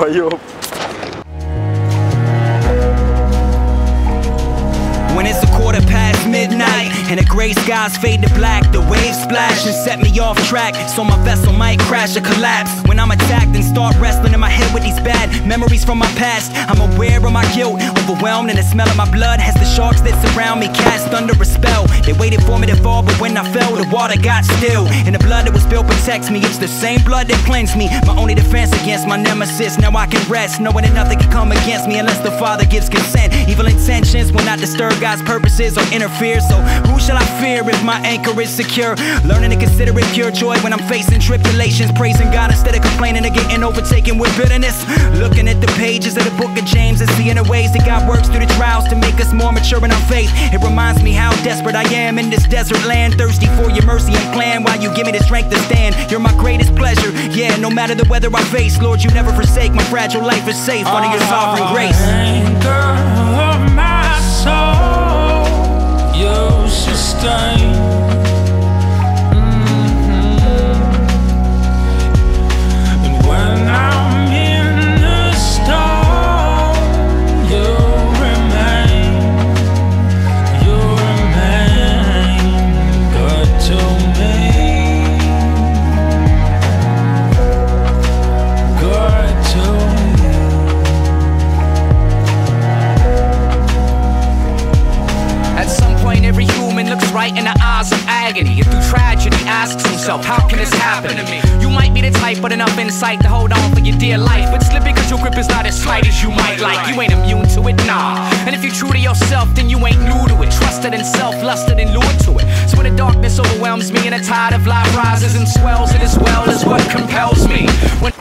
долбоёб. When it's midnight and the gray skies fade to black, the waves splash and set me off track, so my vessel might crash or collapse. When I'm attacked and start wrestling in my head with these bad memories from my past, I'm aware of my guilt, overwhelmed, and the smell of my blood has the sharks that surround me cast under a spell. They waited for me to fall, but when I fell, the water got still, and the blood that was spilled protects me. It's the same blood that cleansed me, my only defense against my nemesis. Now I can rest, knowing that nothing can come against me unless the Father gives consent. Evil intentions will not disturb God's purposes or interfere, so who shall I fear if my anchor is secure? Learning to consider it pure joy when I'm facing tribulations, praising God instead of complaining or getting overtaken with bitterness. Looking at the pages of the book of James and seeing the ways that God works through the trials to make us more mature in our faith. It reminds me how desperate I am in this desert land, thirsty for your mercy and plan while you give me the strength to stand. You're my greatest pleasure, yeah, no matter the weather I face. Lord, you never forsake, my fragile life is safe under your sovereign grace. Anchor of my soul, you sustain. And when I'm in the storm, you remain good to me, good to me. At some point, every human looks right in the eyes of agony, and through tragedy asks himself, how can this happen to me? You might be the type with enough insight to hold on for your dear life, but slip because your grip is not as slight as you might like. You ain't immune to it, nah. And if you're true to yourself, then you ain't new to it. Trusted in self, lusted and lured to it. So when the darkness overwhelms me and the tide of life rises and swells, it as well as what compels me. When